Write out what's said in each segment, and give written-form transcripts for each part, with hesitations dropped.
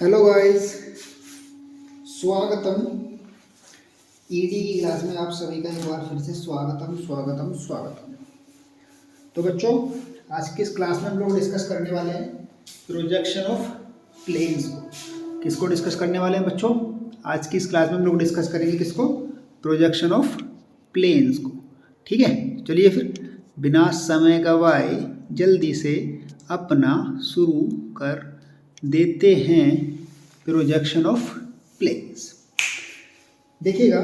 Hello guys, स्वागतम। ED की class में आप सभी का एक बार फिर से स्वागतम स्वागतम स्वागतम। तो बच्चों, आज की इस क्लास में हम लोग डिस्कस करने वाले हैं प्रोजेक्शन ऑफ प्लेन्स को। किसको डिस्कस करने वाले हैं बच्चों? आज की इस क्लास में हम लोग डिस्कस करेंगे किसको? प्रोजेक्शन ऑफ प्लेन्स को। ठीक है, चलिए फिर बिना समय गवाए जल्दी से अपना शुरू कर देते हैं प्रोजेक्शन ऑफ प्लेन्स। देखिएगा,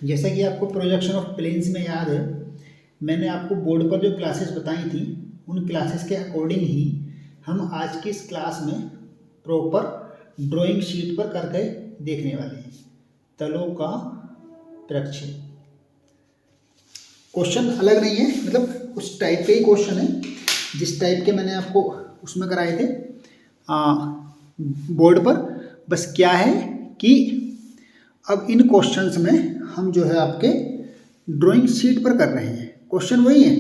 जैसा कि आपको प्रोजेक्शन ऑफ प्लेन्स में याद है, मैंने आपको बोर्ड पर जो क्लासेस बताई थी उन क्लासेस के अकॉर्डिंग ही हम आज की इस क्लास में प्रॉपर ड्राइंग शीट पर करके देखने वाले हैं तलों का प्रक्षेप। क्वेश्चन अलग नहीं है, मतलब उस टाइप के ही क्वेश्चन है जिस टाइप के मैंने आपको उसमें कराए थे बोर्ड पर। बस क्या है कि अब इन क्वेश्चंस में हम जो है आपके ड्राइंग शीट पर कर रहे हैं। क्वेश्चन वही है,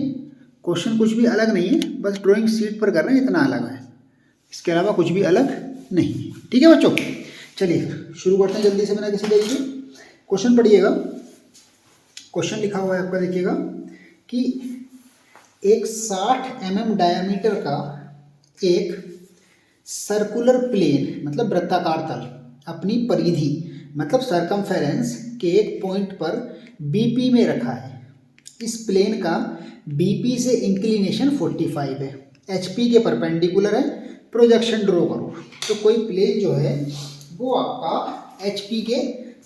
क्वेश्चन कुछ भी अलग नहीं है, बस ड्राइंग शीट पर कर रहे हैं, इतना अलग है, इसके अलावा कुछ भी अलग नहीं है। ठीक है बच्चों, चलिए शुरू करते हैं जल्दी से बिना किसी देरी के। क्वेश्चन पढ़िएगा। क्वेश्चन लिखा हुआ है आपका, देखिएगा कि एक 60 mm डायमीटर का एक सर्कुलर प्लेन मतलब वृत्ताकार तल अपनी परिधि मतलब सरकमफेरेंस के एक पॉइंट पर बीपी में रखा है। इस प्लेन का बीपी से इंक्लिनेशन 45 है, एचपी के परपेंडिकुलर है। प्रोजेक्शन ड्रॉ करो। तो कोई प्लेन जो है वो आपका एचपी के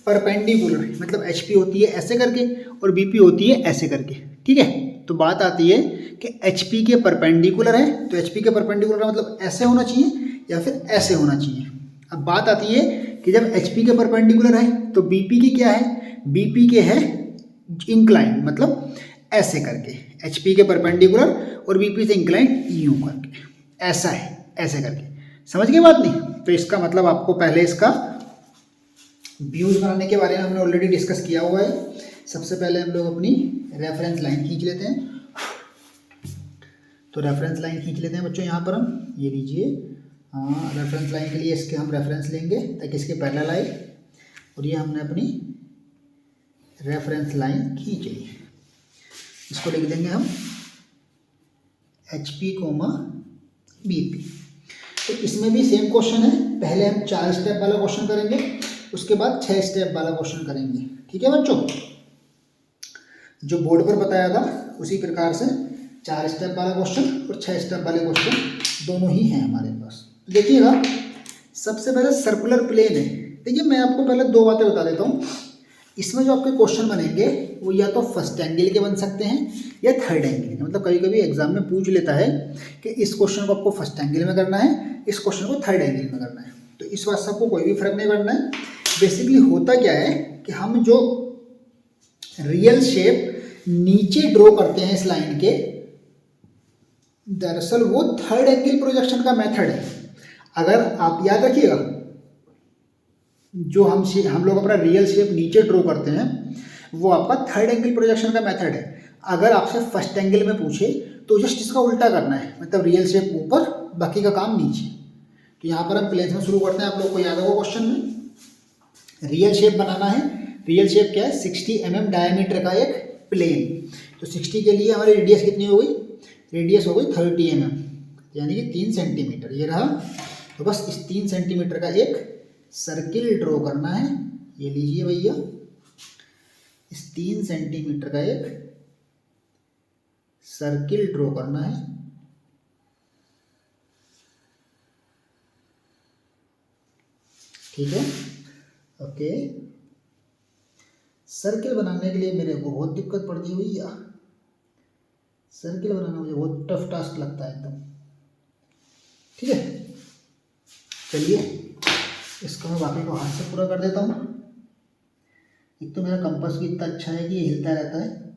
परपेंडिकुलर है, मतलब एचपी होती है ऐसे करके और बीपी होती है ऐसे करके। ठीक है, तो बात आती है कि एचपी के परपेंडिकुलर है, तो एचपी के परपेंडिकुलर का मतलब ऐसे होना चाहिए या फिर ऐसे होना चाहिए। अब बात आती है कि जब एचपी के परपेंडिकुलर है तो बीपी की क्या है? बीपी के है इंक्लाइन, मतलब ऐसे करके, एचपी के परपेंडिकुलर और बीपी से इंक्लाइन यूं करके, ऐसा है ऐसे करके। समझ गए बात? नहीं तो इसका मतलब आपको पहले इसका व्यूज बनाने के बारे में हमने ऑलरेडी डिस्कस किया हुआ है। सबसे पहले हम लोग अपनी रेफरेंस लाइन खींच लेते हैं। तो रेफरेंस लाइन खींच लेते हैं बच्चों, यहाँ पर हम ये लीजिए। हाँ, रेफरेंस लाइन के लिए इसके हम रेफरेंस लेंगे ताकि इसके पैरेलल आए, और ये हमने अपनी रेफरेंस लाइन खींच ली। इसको लिख देंगे हम HP, BP। तो इसमें भी सेम क्वेश्चन है, पहले हम 4 स्टेप वाला क्वेश्चन करेंगे, उसके बाद 6 स्टेप वाला क्वेश्चन करेंगे। ठीक है बच्चों, जो बोर्ड पर बताया था उसी प्रकार से 4 स्टेप वाला क्वेश्चन और 6 स्टेप वाले क्वेश्चन दोनों ही हैं हमारे पास। देखिएगा, सबसे पहले सर्कुलर प्लेन है। देखिए, मैं आपको पहले 2 बातें बता देता हूँ। इसमें जो आपके क्वेश्चन बनेंगे वो या तो फर्स्ट एंगल के बन सकते हैं या थर्ड एंगल के। मतलब कभी कभी एग्जाम में पूछ लेता है कि इस क्वेश्चन को आपको फर्स्ट एंगल में करना है, इस क्वेश्चन को थर्ड एंगल में करना है। तो इस बात से आपको कोई भी फर्क नहीं पड़ना है। बेसिकली होता क्या है कि हम जो रियल शेप नीचे ड्रॉ करते हैं इस लाइन के, दरअसल वो थर्ड एंगल प्रोजेक्शन का मेथड है। अगर आप याद रखिएगा, जो हम लोग अपना रियल शेप नीचे ड्रॉ करते हैं वो आपका थर्ड एंगल प्रोजेक्शन का मेथड है। अगर आपसे फर्स्ट एंगल में पूछे तो जस्ट इसका उल्टा करना है, मतलब रियल शेप ऊपर, बाकी का काम नीचे। तो यहाँ पर हम प्लेन में शुरू करते हैं। आप लोग को याद होगा क्वेश्चन में रियल शेप बनाना है। रियल शेप क्या है? 60 mm डायमीटर का एक प्लेन। तो 60 के लिए हमारी रेडियस कितनी हो गई? रेडियस हो गई 30 mm, यानी कि 3 सेंटीमीटर। ये रहा। तो बस इस 3 सेंटीमीटर का एक सर्किल ड्रॉ करना है। ये लीजिए भैया, इस 3 सेंटीमीटर का एक सर्किल ड्रॉ करना है। ठीक है, ओके। सर्किल बनाने के लिए मेरे को बहुत दिक्कत पड़ती हुई या सर्किल बनाना मुझे बहुत टफ टास्क लगता है एकदम। ठीक है, चलिए इसको मैं बाकी को हाथ से पूरा कर देता हूँ। एक तो मेरा कंपास भी इतना अच्छा है कि ये हिलता रहता है।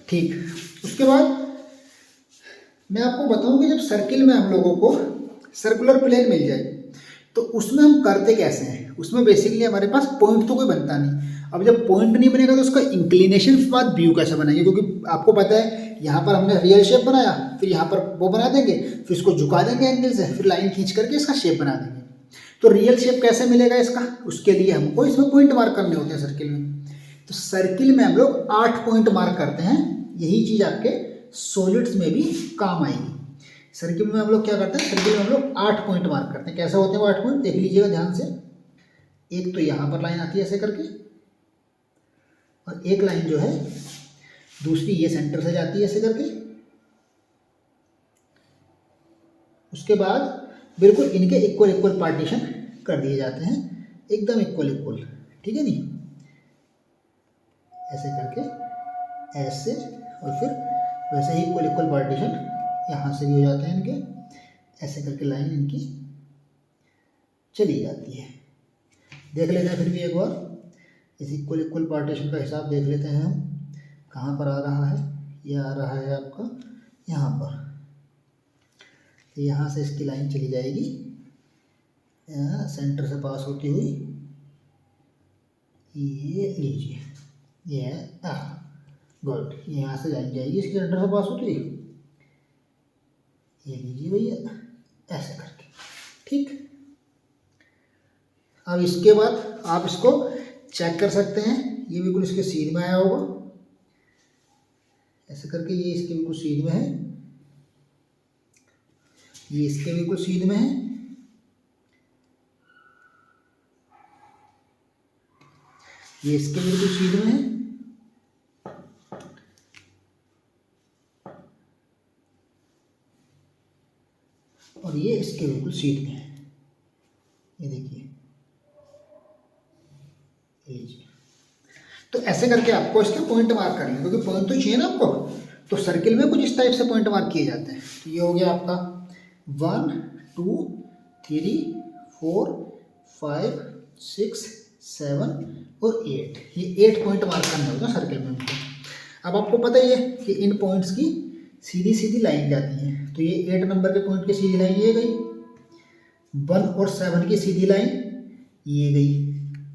ठीक, उसके बाद मैं आपको बताऊं कि जब सर्किल में हम लोगों को सर्कुलर प्लेन मिल जाए तो उसमें हम करते कैसे हैं। उसमें बेसिकली हमारे पास पॉइंट तो कोई बनता नहीं। अब जब पॉइंट नहीं बनेगा तो उसका इंक्लिनेशन के बाद व्यू कैसे बनाएंगे, क्योंकि आपको पता है यहाँ पर हमने रियल शेप बनाया, फिर यहाँ पर वो बना देंगे, फिर इसको झुका देंगे एंगल से, फिर लाइन खींच करके इसका शेप बना देंगे। तो रियल शेप कैसे मिलेगा इसका, उसके लिए हमको इसमें पॉइंट मार्क करने होते हैं सर्किल में। तो सर्किल में हम लोग 8 पॉइंट मार्क करते हैं। यही चीज़ आपके सॉलिड्स में भी काम आएगी। सर्किल में हम लोग क्या करते हैं, सर्किल में हम लोग 8 पॉइंट मार्क करते हैं। कैसे होते हैं वो 8 पॉइंट, देख लीजिएगा ध्यान से। एक तो यहाँ पर लाइन आती है ऐसे करके, और एक लाइन जो है दूसरी ये सेंटर से जाती है ऐसे करके। उसके बाद बिल्कुल इनके इक्वल इक्वल पार्टीशन कर दिए जाते हैं, एकदम इक्वल इक्वल, ठीक है नी, ऐसे करके, ऐसे, और फिर वैसे ही इक्वल इक्वल पार्टीशन यहाँ से भी हो जाते हैं इनके, ऐसे करके लाइन इनकी चली जाती है। देख लेते हैं फिर भी एक बार इस इक्वल इक्वल पार्टीशन का हिसाब देख लेते हैं हम, कहाँ पर आ रहा है। ये आ रहा है आपका यहाँ पर, तो यहाँ से इसकी लाइन चली जाएगी सेंटर से पास होती हुई, ये लीजिए, ये गुड, यहाँ से लाइन जाएगी इसके सेंटर से पास होती हुई, ये लीजिए भैया, ऐसे करके, ठीक। अब इसके बाद आप इसको चेक कर सकते हैं, ये बिल्कुल इसके सीध में आया होगा, ऐसे करके, ये इसके बिल्कुल सीध में है, ये इसके बिल्कुल सीध में है, ये इसके बिल्कुल सीध में है, और ये इसके बिल्कुल सीध में है। ये देखिए, लीजिए। तो ऐसे करके आपको इसके पॉइंट मार्क करने, क्योंकि पॉइंट तो चाहिए ना आपको। तो सर्किल में कुछ इस टाइप से पॉइंट मार्क किए जाते हैं। तो ये हो गया आपका 1 2 3 4 5 6 7 और 8, ये 8 पॉइंट मार्क करने होते हैं सर्किल में हमको। अब आपको पता ही है कि इन पॉइंट्स की सीधी सीधी लाइन जाती है। तो ये 8 नंबर के पॉइंट की सीधी लाइन ये गई, 1 और 7 की सीधी लाइन ये गई,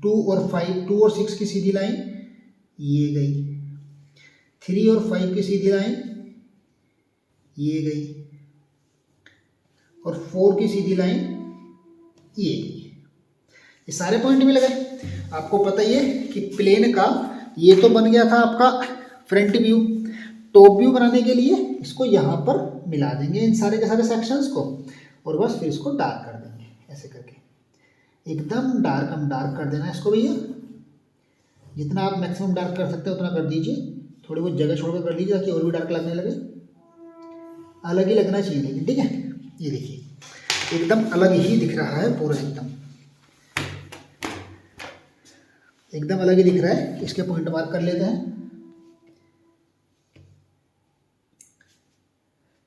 2 और 6 की सीधी लाइन ये गई, 3 और 5 की सीधी लाइन ये गई, और 4 की सीधी लाइन ये गई। ये सारे पॉइंट मिल गए। आपको पता ही है कि प्लेन का ये तो बन गया था आपका फ्रंट व्यू। टॉप व्यू बनाने के लिए इसको यहाँ पर मिला देंगे इन सारे के सारे सेक्शंस को, और बस फिर इसको डार्क कर देंगे ऐसे करके, एकदम डार्क, हम डार्क कर देना है इसको भैया। जितना आप मैक्सिमम डार्क कर सकते हो उतना कर दीजिए, थोड़ी बहुत जगह छोड़कर कर दीजिए ताकि और भी डार्क लगने लगे। अलग ही लगना चाहिए लेकिन, ठीक है। ये देखिए एकदम अलग ही दिख रहा है पूरा, एकदम अलग ही दिख रहा है। इसके पॉइंट मार्क कर लेते हैं।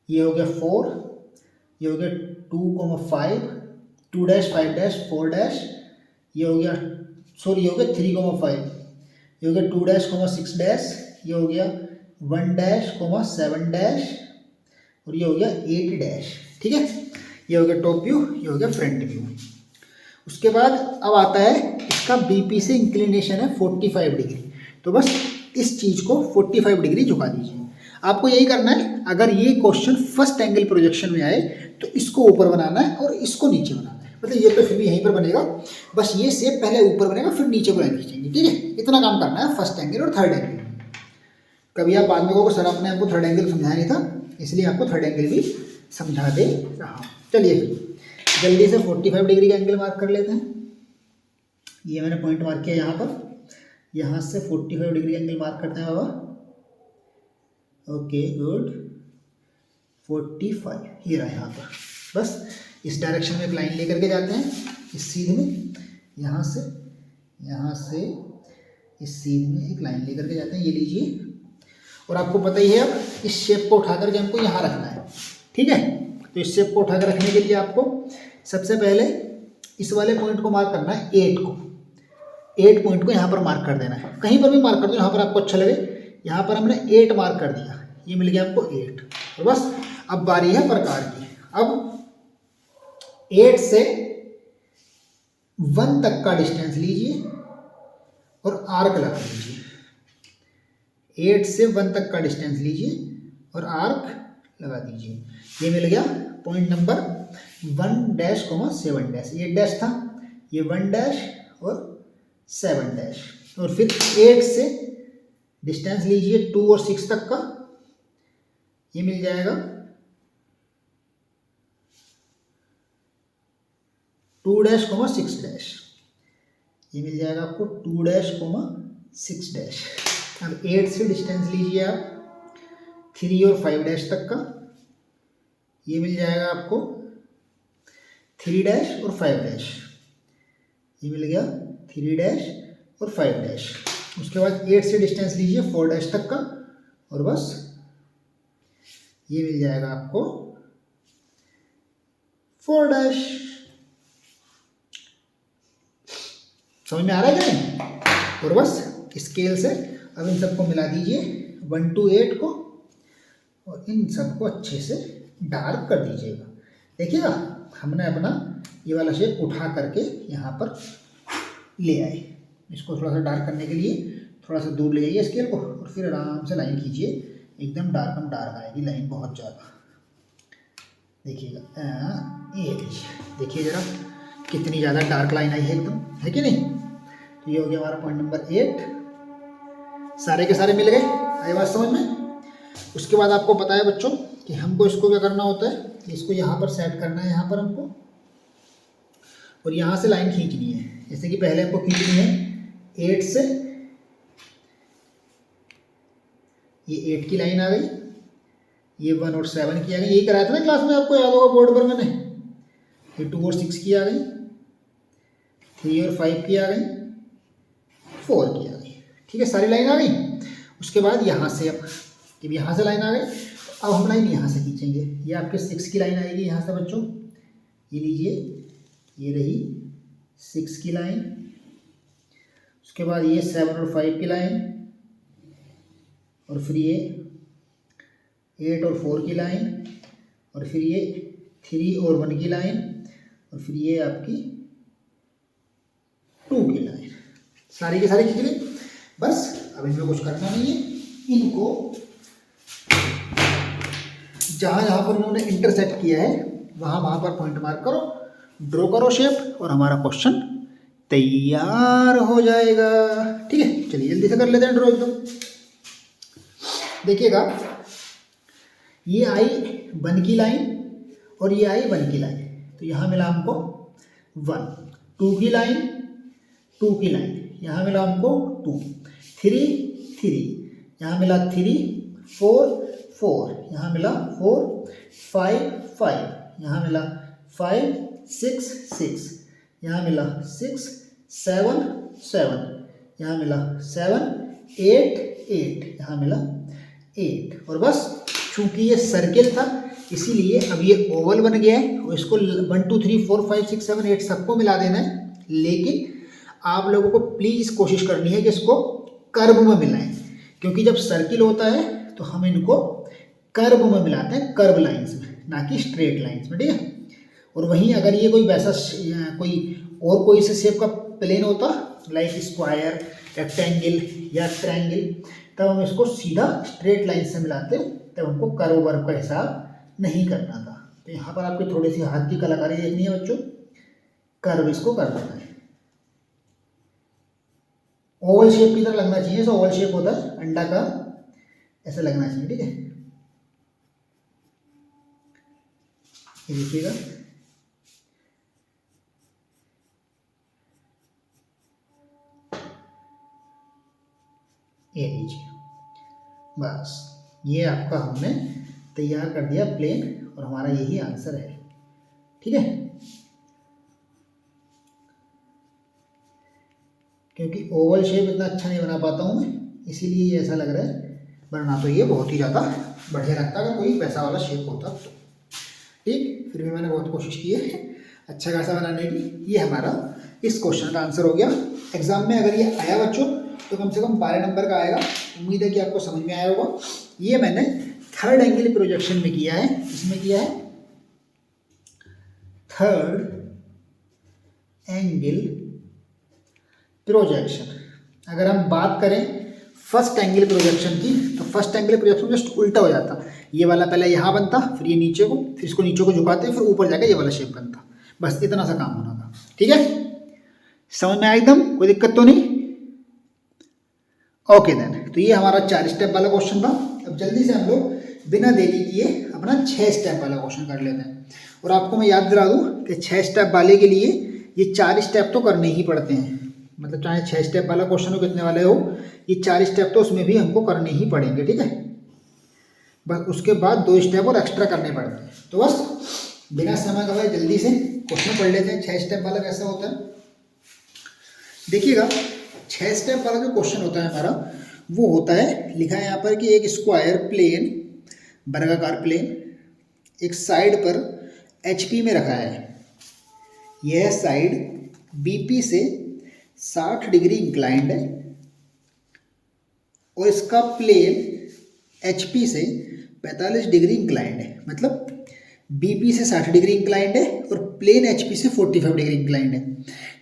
ये हो गया 4, ये हो गया 2,5, 2-5 4 ये हो गया, सॉरी ये हो गया 3,5, ये हो गया 2-6 ये हो गया 1-7 और ये हो गया 8 ठीक है। ये हो गया टॉप व्यू, ये हो गया फ्रंट व्यू। उसके बाद अब आता है इसका बीपी से इंक्लिनेशन है 45 डिग्री। तो बस इस चीज़ को 45 डिग्री झुका दीजिए। आपको यही करना है। अगर ये क्वेश्चन फर्स्ट एंगल प्रोजेक्शन में आए तो इसको ऊपर बनाना है और इसको नीचे बनाना है। मतलब ये तो फिर भी यहीं पर बनेगा, बस ये शेप पहले ऊपर बनेगा फिर नीचे को लाइन खींचेंगे, ठीक है। इतना काम करना है फर्स्ट एंगल और थर्ड एंगल। कभी आप बाद में कहोगे सर आपने आपको थर्ड एंगल समझाया नहीं था, इसलिए आपको थर्ड एंगल भी समझा दे रहा हूँ। चलिए फिर जल्दी से 45 डिग्री का एंगल मार्क कर लेते हैं। ये मैंने पॉइंट मार्क किया यहाँ पर, यहाँ से 45 डिग्री एंगल मार्क करते हैं बाबा। ओके गुड, 45 ये रहा यहाँ पर। बस इस डायरेक्शन में एक लाइन लेकर के जाते हैं, इस सीध में, यहाँ से इस सीध में एक लाइन लेकर के जाते हैं, ये लीजिए। और आपको पता ही है अब इस शेप को उठा करके हमको यहाँ रखना है, ठीक है। तो इस शेप को उठा कर रखने के लिए आपको सबसे पहले इस वाले पॉइंट को मार्क करना है, 8 पॉइंट को यहाँ पर मार्क कर देना है। कहीं पर भी मार्क कर दो, यहाँ पर आपको अच्छा लगे। यहाँ पर हमने 8 मार्क कर दिया, ये मिल गया आपको 8। और बस अब बारी है प्रकार की। अब 8 से 1 तक का डिस्टेंस लीजिए और आर्क लगा लीजिए। 8 से 1 तक का डिस्टेंस लीजिए और आर्क लगा दीजिए। ये मिल गया पॉइंट नंबर 1-7 8 डैश था, ये 1 और 7 और फिर 8 से डिस्टेंस लीजिए 2 और 6 तक का, ये मिल जाएगा 2-6 ये मिल जाएगा आपको 2-6। अब 8 से डिस्टेंस लीजिए आप 3 और 5 तक का, ये मिल जाएगा आपको 3 और 5, ये मिल गया 3 और 5। उसके बाद 8 से डिस्टेंस लीजिए 4 तक का और बस ये मिल जाएगा आपको 4। समझ में आ रहा है क्या नहीं? और बस स्केल से अब इन सबको मिला दीजिए 1 to 8 को और इन सबको अच्छे से डार्क कर दीजिएगा। देखिएगा हमने अपना ये वाला शेप उठा करके यहाँ पर ले आए। इसको थोड़ा सा डार्क करने के लिए थोड़ा सा दूर ले जाइए स्केल को और फिर आराम से लाइन खींचिए, एकदम डार्क आएगी लाइन बहुत ज़्यादा। देखिएगा ये देखिए ज़रा कितनी ज़्यादा डार्क लाइन आई है एकदम, है कि नहीं? तो ये हो गया हमारा पॉइंट नंबर 8। सारे के सारे मिल गए, आई बात समझ में? उसके बाद आपको पता है बच्चों कि हमको इसको क्या करना होता है, इसको यहाँ पर सेट करना है, यहाँ पर हमको, और यहाँ से लाइन खींचनी है। जैसे कि पहले हमको खींचनी है 8 से, ये 8 की लाइन आ गई, ये 1 और 7 की आ गई, यही कराया था ना क्लास में, आपको याद होगा बोर्ड पर मैंने। ये 2 और 6 की आ गई, 3 और 5 की आ गई, 4 की आ गई। ठीक है, सारी लाइन आ गई। उसके बाद यहाँ से अब जब यहाँ से लाइन आ गई तो अब हम लाइन यहाँ से खींचेंगे। ये आपके 6 की लाइन आएगी यहाँ से बच्चों, ये लीजिए, ये रही 6 की लाइन। उसके बाद ये 7 और 5 की लाइन, और फिर ये 8 और 4 की लाइन, और फिर ये 3 और 1 की लाइन, और फिर ये आपकी 2 की लाइन। सारी की सारी खींच ली। बस अब इनमें कुछ करना नहीं है, इनको जहाँ जहाँ पर उन्होंने इंटरसेक्ट किया है वहाँ पर पॉइंट मार्क करो, ड्रॉ करो शेप, और हमारा क्वेश्चन तैयार हो जाएगा। ठीक है, चलिए जल्दी से कर लेते हैं ड्रॉ एकदम। देखिएगा ये आई 1 की लाइन और ये आई 1 की लाइन, तो यहाँ मिला हमको 1। 2 की लाइन, 2 की लाइन, यहाँ मिला हमको 2। 3 यहाँ मिला 3। 4 यहाँ मिला 4। 5 यहाँ मिला 5। 6 यहाँ मिला 6। 7 यहाँ मिला 7। 8 यहाँ मिला 8। और बस चूंकि ये सर्किल था इसीलिए अब ये ओवल बन गया है, और इसको 1 2 3 4 5 6 7 8 सबको मिला देना है। लेकिन आप लोगों को प्लीज़ कोशिश करनी है कि इसको कर्व में मिलाएं, क्योंकि जब सर्किल होता है तो हम इनको कर्व में मिलाते हैं, कर्व लाइंस में, ना कि स्ट्रेट लाइंस में। ठीक है, और वहीं अगर ये कोई वैसा कोई से शेप का प्लेन होता, लाइक स्क्वायर, रेक्टेंगल या ट्रायंगल, तब हम इसको सीधा स्ट्रेट लाइन से मिलाते, तब हमको कर्व वर्व का हिसाब नहीं करना था। तो यहाँ पर आपकी थोड़ी सी हाथ की कलाकारी देखनी है बच्चों, कर्व इसको कर देना है। ओवल शेप की तरह लगना चाहिए, ऐसा ओवल शेप होता है अंडा का, ऐसा लगना चाहिए। ठीक है, ये देखिएगा, ये लीजिए, बस ये आपका हमने तैयार कर दिया प्लेन, और हमारा यही आंसर है। ठीक है, क्योंकि ओवल शेप इतना अच्छा नहीं बना पाता हूँ मैं, इसीलिए ये ऐसा लग रहा है, वरना तो ये बहुत ही ज़्यादा बढ़िया लगता अगर कोई वैसा वाला शेप होता तो। ठीक, फिर भी मैंने बहुत कोशिश की है अच्छा खासा बनाने की। ये हमारा इस क्वेश्चन का आंसर हो गया। एग्जाम में अगर ये आया बच्चों तो कम से कम 12 नंबर का आएगा। उम्मीद है कि आपको समझ में आया होगा। ये मैंने थर्ड एंगल प्रोजेक्शन में किया है। इसमें किया है थर्ड एंगल प्रोजेक्शन। अगर हम बात करें फर्स्ट एंगल प्रोजेक्शन की, तो फर्स्ट एंगल प्रोजेक्शन जस्ट उल्टा हो जाता। ये वाला पहले यहाँ बनता, फिर ये नीचे को, फिर इसको नीचे को झुकाते, फिर ऊपर जाके ये वाला शेप बनता। बस इतना सा काम होना था। ठीक है, समझ में आया एकदम, कोई दिक्कत तो नहीं? ओके देन, तो ये हमारा 4 स्टेप वाला क्वेश्चन था। अब जल्दी से हम लोग बिना देरी किए अपना 6 स्टेप वाला क्वेश्चन कर लेते हैं। और आपको मैं याद दिला दूँ कि 6 स्टेप वाले के लिए ये 4 स्टेप तो करने ही पड़ते हैं। मतलब चाहे 6 स्टेप वाला क्वेश्चन हो, कितने वाले हो, ये 4 स्टेप तो उसमें भी हमको करने ही पड़ेंगे। ठीक है, बस उसके बाद 2 स्टेप और एक्स्ट्रा करने पड़ते हैं। तो बस बिना समय गवाए जल्दी से क्वेश्चन पढ़ लेते हैं। 6 स्टेप वाला कैसा होता है देखिएगा। 6 स्टेप वाला जो क्वेश्चन होता है हमारा, वो होता है, लिखा है यहाँ पर कि एक स्क्वायर प्लेन, वर्गाकार प्लेन, एक साइड पर HP में रखा है। यह साइड BP से 60 डिग्री इंक्लाइंड है और इसका प्लेन HP से 45 डिग्री इंक्लाइंड है। मतलब BP से 60 डिग्री इंक्लाइंड है और प्लेन HP से 45 डिग्री इंक्लाइंड है।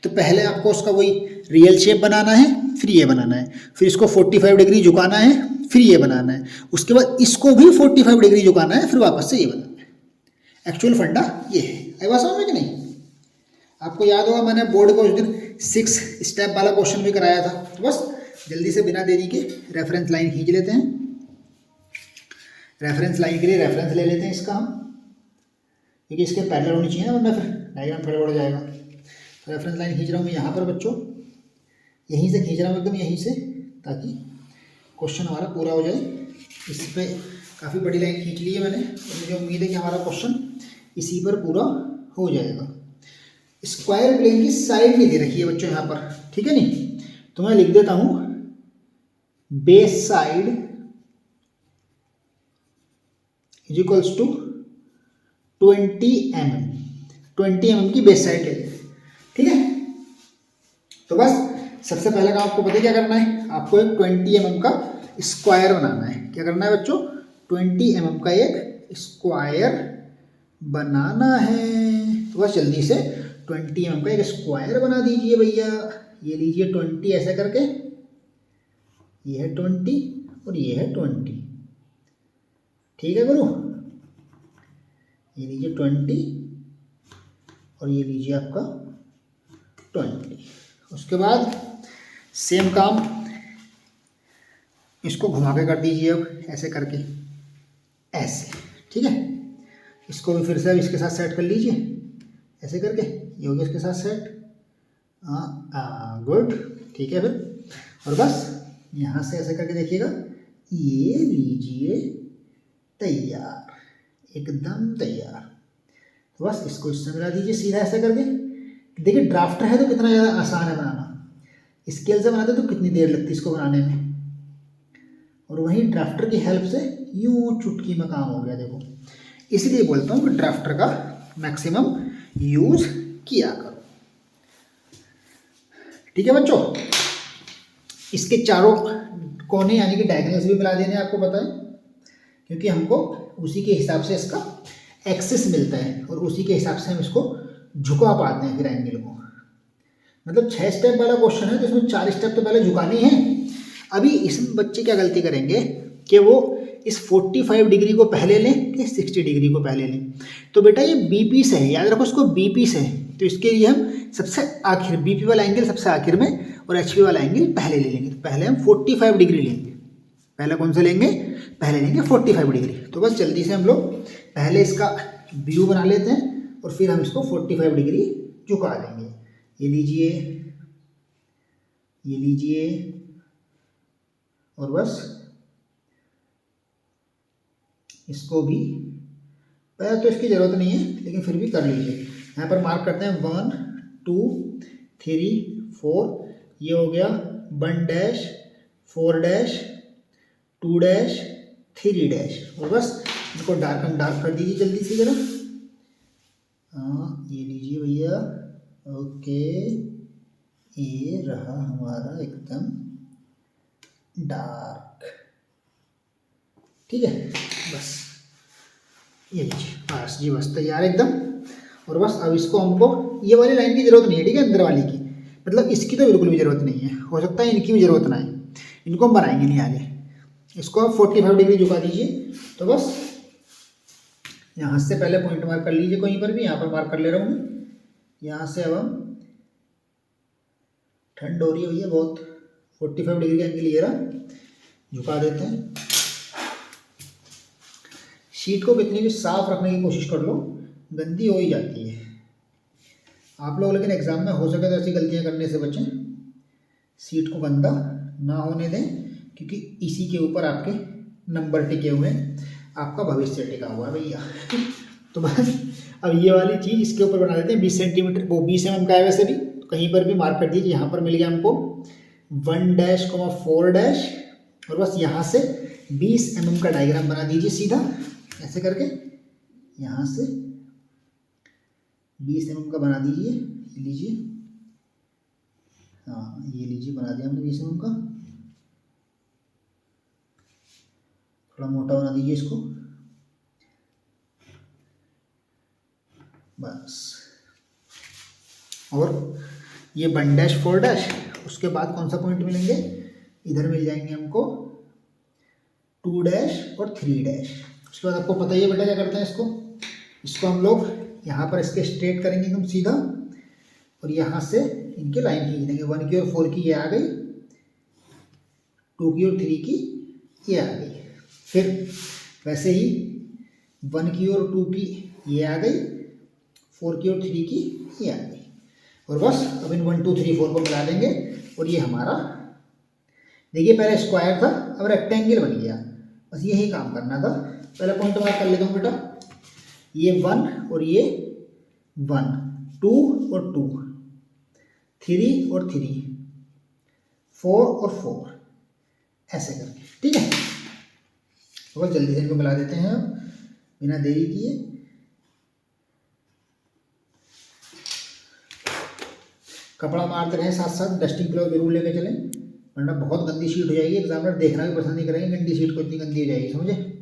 तो पहले आपको उसका वही रियल शेप बनाना है, फिर ये बनाना है, फिर इसको 45 डिग्री झुकाना है, फिर ये बनाना है, उसके बाद इसको भी 45 डिग्री झुकाना है, फिर वापस से ये बनाना है। एक्चुअल फंडा ये है। आई बात समझ में कि नहीं? आपको याद होगा मैंने बोर्ड को उस दिन 6 स्टेप वाला क्वेश्चन भी कराया था। तो बस जल्दी से बिना देरी के रेफरेंस लाइन खींच लेते हैं। रेफरेंस लाइन के लिए रेफरेंस ले लेते हैं इसका हम, क्योंकि इसके पैरेलल होनी चाहिए ना, वरना फिर डायग्राम गड़बड़ हो जाएगा। तो रेफरेंस लाइन खींच रहा हूँ मैं यहाँ पर बच्चों, यहीं से खींच रहा हूँ एकदम यहीं से, ताकि क्वेश्चन हमारा पूरा हो जाए। इस पर काफ़ी बड़ी लाइन खींच ली है मैंने और मुझे उम्मीद है कि हमारा क्वेश्चन इसी पर पूरा हो जाएगा। स्क्वायर प्लेन की साइड नहीं दे रखी है बच्चों यहाँ पर, ठीक है नहीं, तो मैं लिख देता हूँ base side is equals to 20 mm की बेस साइड ले लेते हैं। ठीक है, तो बस सबसे पहले काम आपको पता क्या करना है, आपको एक 20 mm का स्क्वायर बनाना है। क्या करना है बच्चों? 20 mm का एक स्क्वायर बनाना है। तो बस जल्दी से 20 mm का एक स्क्वायर बना दीजिए भैया। ये लीजिए 20 ऐसे करके, ये है 20 और ये है 20। ठीक है गुरु, ये लीजिए 20 और ये लीजिए आपका 20। उसके बाद सेम काम इसको घुमा के कर दीजिए, अब ऐसे करके ऐसे। ठीक है, इसको भी फिर से अब इसके साथ सेट कर लीजिए ऐसे करके, ये हो गया इसके साथ सेट। गुड, ठीक है फिर, और बस यहाँ से ऐसे करके देखिएगा, ये लीजिए तैयार, एकदम तैयार। तो बस इसको इससे मिला दीजिए सीधा ऐसे करके। देखिए ड्राफ्टर है तो कितना ज़्यादा आसान है बनाना, स्केल से बनाते तो कितनी देर लगती इसको बनाने में, और वहीं ड्राफ्टर की हेल्प से यूँ चुटकी में काम हो गया। देखो, इसलिए बोलता हूँ कि ड्राफ्टर का मैक्सिमम यूज़ किया करो। ठीक है बच्चों, इसके चारों कोने यानी कि डायगोनल्स भी मिला देने, आपको पता है, क्योंकि हमको उसी के हिसाब से इसका एक्सिस मिलता है और उसी के हिसाब से हम इसको झुका पाते हैं फिर एंगल को। मतलब 6 स्टेप वाला क्वेश्चन है तो इसमें 4 स्टेप तो पहले झुकाने हैं। अभी इसमें बच्चे क्या गलती करेंगे कि वो इस 45 डिग्री को पहले लें कि 60 डिग्री को पहले लें। तो बेटा ये BP से है, याद रखो इसको BP से है, तो इसके लिए हम सबसे आखिर BP वाला एंगल सबसे आखिर में और HP वाला एंगल पहले ले लेंगे। तो पहले हम 45 डिग्री लेंगे। पहले कौन सा लेंगे? पहले लेंगे 45 डिग्री। तो बस जल्दी से हम लोग पहले इसका व्यू बना लेते हैं और फिर हम इसको 45 डिग्री झुका देंगे। ये लीजिए, ये लीजिए, और बस इसको भी, पहले तो इसकी ज़रूरत नहीं है लेकिन फिर भी कर लीजिए। यहाँ पर मार्क करते हैं 1 2 3 4, ये हो गया 1 डैश 4 डैश 2 डैश 3 डैश, और बस इनको डार्क कर दीजिए जल्दी से ज़रा। हाँ, ये लीजिए भैया, ओके, ये रहा हमारा एकदम डार्क। ठीक है, बस ये लीजिए, बस जी, बस तैयार एकदम। और बस अब इसको हमको ये वाली लाइन की ज़रूरत नहीं है, ठीक है, अंदर वाली की, मतलब इसकी तो बिल्कुल भी ज़रूरत नहीं है। हो सकता है इनकी भी ज़रूरत ना है, इनको हम बनाएंगे नहीं आगे। इसको आप 45 डिग्री झुका दीजिए। तो बस यहाँ से पहले पॉइंट मार्क कर लीजिए कहीं पर भी, यहाँ पर मार्क कर ले रहा हूँ मैं। यहाँ से अब हम, ठंड हो रही है भैया बहुत, 45 डिग्री का एंगल ये रहा, झुका देते हैं। शीट को कितनी भी साफ रखने की कोशिश कर लो, गंदी हो ही जाती है। आप लोग लेकिन एग्जाम में हो सके तो ऐसी गलतियां करने से बचें, सीट को गंदा ना होने दें, क्योंकि इसी के ऊपर आपके नंबर टिके हुए हैं, आपका भविष्य टिका हुआ है भैया। तो बस अब ये वाली चीज़ इसके ऊपर बना देते हैं। 20 सेंटीमीटर, वो 20 mm का है वैसे भी, तो कहीं पर भी मार्क कर दीजिए। यहाँ पर मिल गया हमको 1-4 और बस यहाँ से 20 mm का डायग्राम बना दीजिए सीधा ऐसे करके। यहाँ से 20 mm का बना दीजिए, ये लीजिए, हाँ ये लीजिए, बना दिया हमने 20 mm का। थोड़ा मोटा बना दीजिए इसको, बस। और ये 1-4, उसके बाद कौन सा पॉइंट मिलेंगे, इधर मिल जाएंगे हमको 2 और 3। उसके बाद आपको पता ही है बेटा क्या करते हैं इसको हम लोग यहाँ पर इसके स्ट्रेट करेंगे एकदम सीधा, और यहाँ से इनके लाइन खींच देंगे। 1 की और 4 की ये आ गई, 2 की और 3 की ये आ गई। फिर वैसे ही 1 की और 2 की ये आ गई, 4 की और 3 की ये आ गई। और बस अब इन 1 2 3 4 को मिला देंगे, और ये हमारा, देखिए पहले स्क्वायर था, अब रेक्टेंगल बन गया। बस यही काम करना था। पहले पॉइंट मार्क कर लेता हूँ बेटा, ये 1 और ये 1, 2 और 2, 3 और 3, 4 और 4, ऐसे करके, ठीक है। तो बस जल्दी से इनको मिला देते हैं अब बिना देरी किए। कपड़ा मारते रहें, साथ साथ डस्टिंग ग्लव जरूर लेके चलें, वरना बहुत गंदी शीट हो जाएगी, एग्जामिनर देखना भी पसंद नहीं करेंगे गंदी शीट को, इतनी गंदी हो जाएगी, समझे।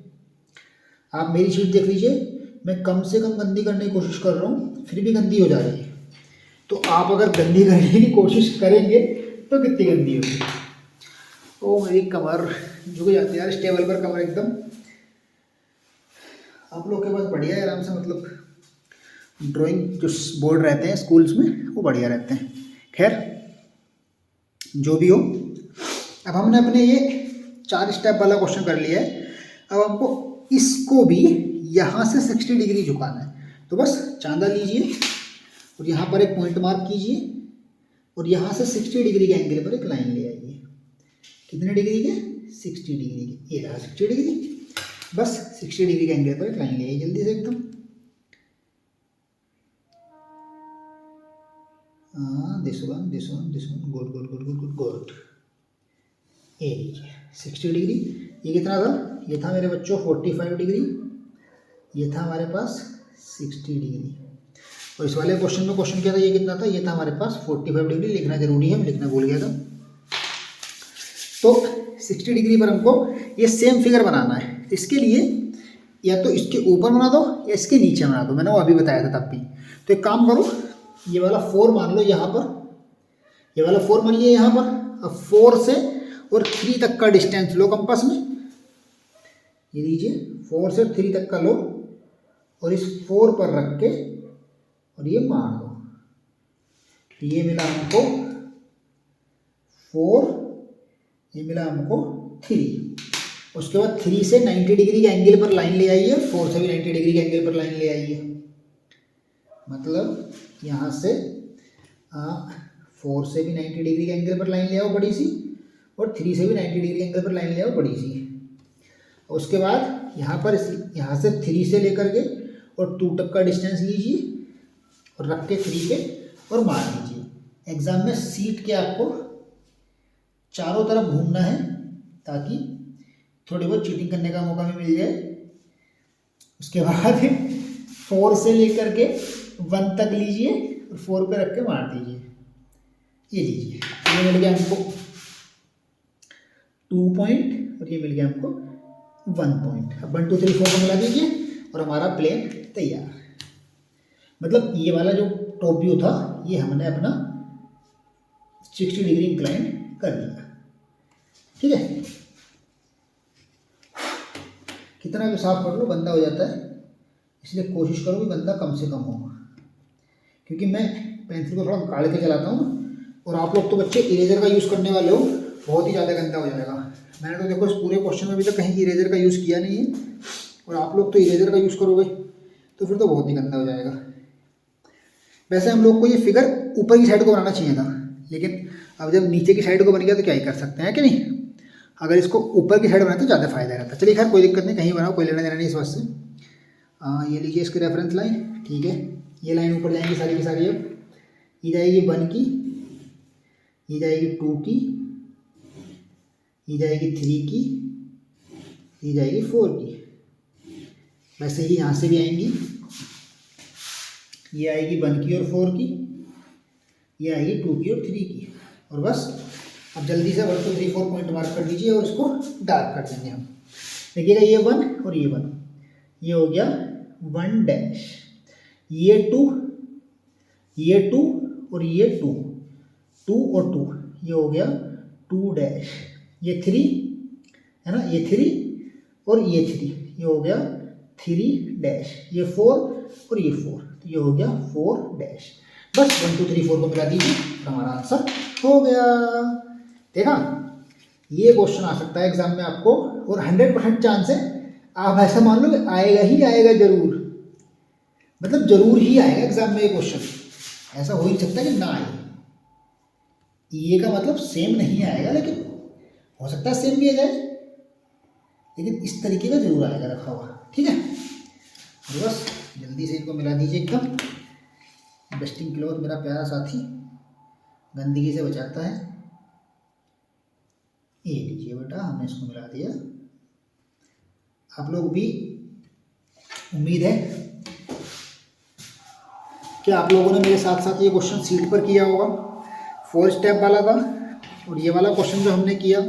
आप मेरी शीट देख लीजिए, मैं कम से कम गंदी करने की कोशिश कर रहा हूँ, फिर भी गंदी हो जा रही है। तो आप अगर गंदी करने की कोशिश करेंगे तो कितनी गंदी होगी। ओ मेरी कमर झुक जाती है यार, इस टेबल पर कमर एकदम। आप लोग के पास बढ़िया है, आराम से, मतलब ड्राइंग जो बोर्ड रहते हैं स्कूल्स में वो बढ़िया रहते हैं। खैर जो भी हो, अब हमने अपने ये 4 स्टेप वाला क्वेश्चन कर लिया है। अब हमको इसको भी यहाँ से 60 डिग्री झुकाना है। तो बस चांदा लीजिए और यहाँ पर एक पॉइंट मार्क कीजिए, और यहाँ से 60 डिग्री के एंगल पर एक लाइन ले आइए। कितने डिग्री के, 60 डिग्री के, ये रहा 60 डिग्री। बस 60 डिग्री के एंगल पर एक लाइन ले आइए जल्दी से एकदम। This one, good good good good good good. ये लीजिए 60 डिग्री। ये कितना था, ये था मेरे बच्चों 45 डिग्री, ये था हमारे पास 60 डिग्री। और इस वाले क्वेश्चन में क्वेश्चन क्या था, ये कितना था, ये था हमारे पास 45 डिग्री। लिखना जरूरी है, मैं लिखना भूल गया था। तो 60 डिग्री पर हमको ये सेम फिगर बनाना है। इसके लिए या तो इसके ऊपर बना दो या इसके नीचे बना दो, मैंने वो अभी बताया था तब भी। तो एक काम करो, ये वाला 4 मान लो यहाँ पर, ये वाला 4 मान लिया यहाँ पर। अब 4 से और 3 तक का डिस्टेंस लो कंपास में, ये लीजिए 4 से 3 तक का लो, और इस 4 पर रख के और ये मार दो। तो ये मिला हमको 4, ये मिला हमको 3। उसके बाद 3 से 90 डिग्री के एंगल पर लाइन ले आइए, 4 से भी 90 डिग्री के एंगल पर लाइन ले आइए। मतलब यहाँ से 4 से भी 90 डिग्री के एंगल पर लाइन ले आओ बड़ी सी, और 3 से भी 90 डिग्री के एंगल पर लाइन ले आओ बड़ी सी। उसके बाद यहाँ पर, यहाँ से 3 से लेकर के और 2 तक का डिस्टेंस लीजिए और रख के 3 पे और मार दीजिए। एग्जाम में सीट के आपको चारों तरफ घूमना है, ताकि थोड़ी बहुत चीटिंग करने का मौका भी मिल जाए। उसके बाद 4 से लेकर के 1 तक लीजिए और 4 पे रख के मार दीजिए। ये लीजिए, ये मिल गया हमको 2 पॉइंट और ये मिल गया हमको 1 पॉइंट। अब 1 2 3 4 को मिला दीजिए और हमारा प्लेन तैयार। मतलब ये वाला जो टॉप व्यू था, ये हमने अपना 60 डिग्री इंक्लाइन कर दिया, ठीक है। कितना भी साफ कर लो गंदा हो जाता है, इसलिए कोशिश करो कि गंदा कम से कम हो, क्योंकि मैं पेंसिल को थोड़ा गाड़ के चलाता हूँ और आप लोग तो बच्चे इरेजर का यूज़ करने वाले हो, बहुत ही ज़्यादा गंदा हो जाएगा। मैंने तो देखो इस पूरे क्वेश्चन में अभी तक कहीं इरेजर का यूज़ किया नहीं है, और आप लोग तो इरेजर का यूज़ करोगे तो फिर तो बहुत ही गंदा हो जाएगा। वैसे हम लोग को ये फिगर ऊपर की साइड को बनाना चाहिए था, लेकिन अब जब नीचे की साइड को बन गया तो क्या ही कर सकते हैं कि नहीं। अगर इसको ऊपर की साइड बनाए तो ज़्यादा फायदा रहता। चलिए खैर कोई दिक्कत नहीं, कहीं बनाओ, कोई लेना देना नहीं इस बात से। ये लीजिए इसकी रेफरेंस लाइन, ठीक है। ये लाइन ऊपर जाएंगी सारी की सारी। अब ये जाएगी 1 की, ये जाएगी 2 की, ये जाएगी 3 की, ये जाएगी 4 की। वैसे ही यहाँ से भी आएंगी, ये आएगी 1 की और 4 की, ये आएगी 2 की और 3 की। और बस अब जल्दी से 1 2 3 4 पॉइंट मार्क कर दीजिए और इसको डार्क कर देंगे हम। देखिएगा ये 1 और ये 1, ये हो गया 1 डैश, ये 2, ये 2 और ये 2, 2 और 2, ये हो गया 2 डैश, ये 3 है ना, ये 3 और ये 3, ये हो गया 3 डैश, ये 4 और ये 4, तो ये हो गया 4 डैश। बस 1 2 3 4 को मिला दीजिए, हमारा आंसर हो गया। देखा, ये क्वेश्चन आ सकता है एग्जाम में आपको, और 100% चांस है आप ऐसा मान लो आएगा ही आएगा जरूर, मतलब जरूर ही आएगा एग्जाम में ये क्वेश्चन। ऐसा हो ही सकता है कि ना आए, ये का मतलब सेम नहीं आएगा, लेकिन हो सकता है सेम भी आ जाए, लेकिन इस तरीके का जरूर आएगा रखा हुआ, ठीक है। तो बस जल्दी से इनको मिला दीजिए एकदम। डस्टिंग क्लॉथ मेरा प्यारा साथी गंदगी से बचाता है। ये लीजिए बेटा, हमने इसको मिला दिया। आप लोग भी, उम्मीद है कि आप लोगों ने मेरे साथ साथ ये क्वेश्चन सीट पर किया होगा। 4 स्टेप वाला था, और ये वाला क्वेश्चन जो हमने किया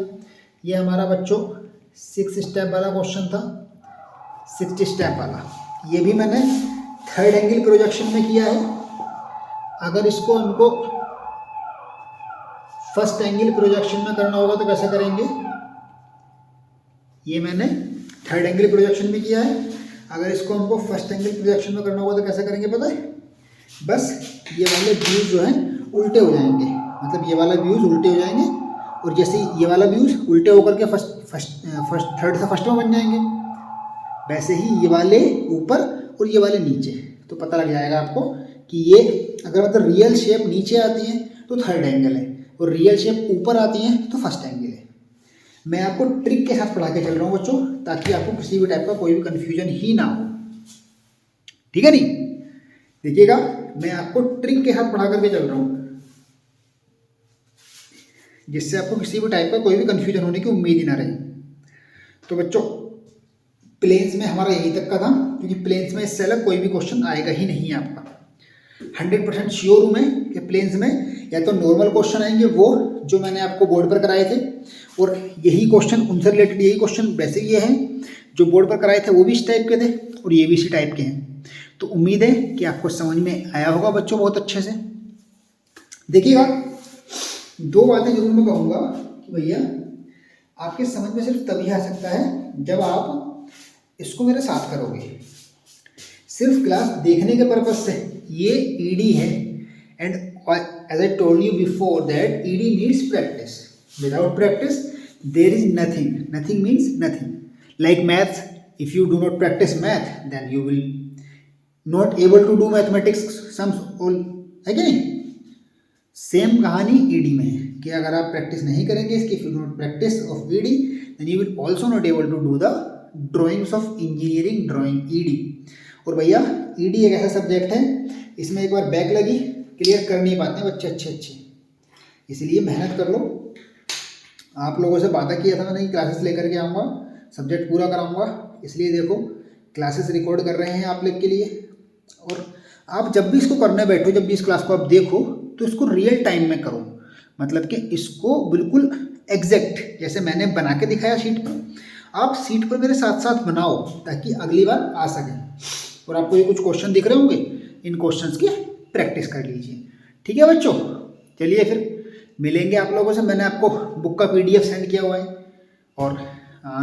ये हमारा बच्चों 6 स्टेप वाला क्वेश्चन था, 60 स्टेप वाला। ये भी मैंने 3rd एंगल प्रोजेक्शन में किया है। अगर इसको हमको 1st एंगल प्रोजेक्शन में करना होगा तो कैसे करेंगे, ये मैंने 3rd एंगल प्रोजेक्शन में किया है। अगर इसको हमको 1st एंगल प्रोजेक्शन में करना होगा तो कैसे करेंगे पता है, बस ये वाले व्यूज जो हैं उल्टे हो जाएंगे, मतलब ये वाला व्यूज उल्टे हो जाएंगे, और जैसे ये वाला व्यूज उल्टे होकर के फर्स्ट 3rd से 1st में बन जाएंगे, वैसे ही ये वाले ऊपर और ये वाले नीचे। तो पता लग जाएगा आपको कि ये अगर मतलब रियल शेप नीचे आती है तो 3rd एंगल है, और रियल शेप ऊपर आती है तो 1st एंगल है। मैं आपको ट्रिक के साथ पढ़ा के चल रहा हूँ बच्चों, ताकि आपको किसी भी टाइप का कोई भी कन्फ्यूजन ही ना हो, ठीक है नहीं। देखिएगा, मैं आपको ट्रिक के साथ पढ़ा करके चल रहा हूँ, जिससे आपको किसी भी टाइप का कोई भी कन्फ्यूजन होने की उम्मीद ही ना रहे। तो बच्चों प्लेन्स में हमारा यही तक का था, क्योंकि प्लेन्स में इससे अलग कोई भी क्वेश्चन आएगा ही नहीं आपका। 100% श्योर हूँ मैं कि प्लेन्स में या तो नॉर्मल क्वेश्चन आएंगे, वो जो मैंने आपको बोर्ड पर कराए थे, और यही क्वेश्चन उनसे रिलेटेड यही क्वेश्चन वैसे ये हैं जो बोर्ड पर कराए थे, वो भी इस टाइप के थे और ये भी इसी टाइप के हैं। तो उम्मीद है कि आपको समझ में आया होगा बच्चों बहुत अच्छे से। देखिएगा, 2 बातें जरूर मैं कहूँगा कि भैया आपके समझ में सिर्फ तभी आ सकता है जब आप इसको मेरे साथ करोगे। सिर्फ क्लास देखने के पर्पज से ये ईडी है, and as I told you before that ED needs practice. Without practice there is nothing, nothing means nothing. Like maths, if you do not practice math then you will not able to do mathematics sums all, है कि नहीं। Same कहानी ED में है कि अगर आप practice नहीं करेंगे इसकी, if you do not practice of ED then you will also not able to do the drawings of engineering drawing ED. और भैया ईडी एक ऐसा सब्जेक्ट है, इसमें एक बार बैक लगी क्लियर कर नहीं पाते हैं बच्चे अच्छे, इसलिए मेहनत कर लो। आप लोगों से वादा किया था मैंने कि क्लासेस लेकर के आऊँगा, सब्जेक्ट पूरा कराऊँगा, इसलिए देखो क्लासेस रिकॉर्ड कर रहे हैं आप लोग के लिए। और आप जब भी इसको करने बैठो, जब भी इस क्लास को आप देखो तो इसको रियल टाइम में करो, मतलब कि इसको बिल्कुल एग्जैक्ट जैसे मैंने बना के दिखाया शीट पर, आप सीट पर मेरे साथ साथ बनाओ ताकि अगली बार आ सके। और आपको ये कुछ क्वेश्चन दिख रहे होंगे, इन क्वेश्चंस की प्रैक्टिस कर लीजिए, ठीक है बच्चों। चलिए फिर मिलेंगे आप लोगों से। मैंने आपको बुक का PDF सेंड किया हुआ है और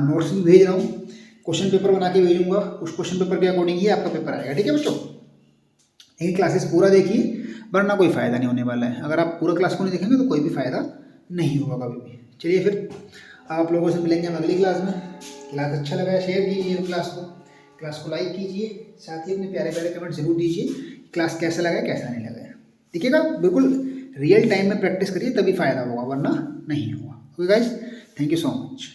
नोट्स भी भेज रहा हूँ, क्वेश्चन पेपर बना के भेजूंगा, उस क्वेश्चन पेपर के अकॉर्डिंग ही आपका पेपर आएगा। ठीक है बच्चों, एक क्लासेस पूरा देखिए वरना कोई फ़ायदा नहीं होने वाला है। अगर आप पूरा क्लास को नहीं देखेंगे तो कोई भी फ़ायदा नहीं होगा कभी भी। चलिए फिर आप लोगों से मिलेंगे हम अगली क्लास में। क्लास अच्छा लगा है शेयर कीजिए क्लास को लाइक कीजिए, साथ ही अपने प्यारे प्यारे कमेंट जरूर दीजिए क्लास कैसा लगा कैसा नहीं लगा। ठीक है, बिल्कुल रियल टाइम में प्रैक्टिस करिए तभी फ़ायदा होगा वरना नहीं होगा। Okay guys, thank you so much.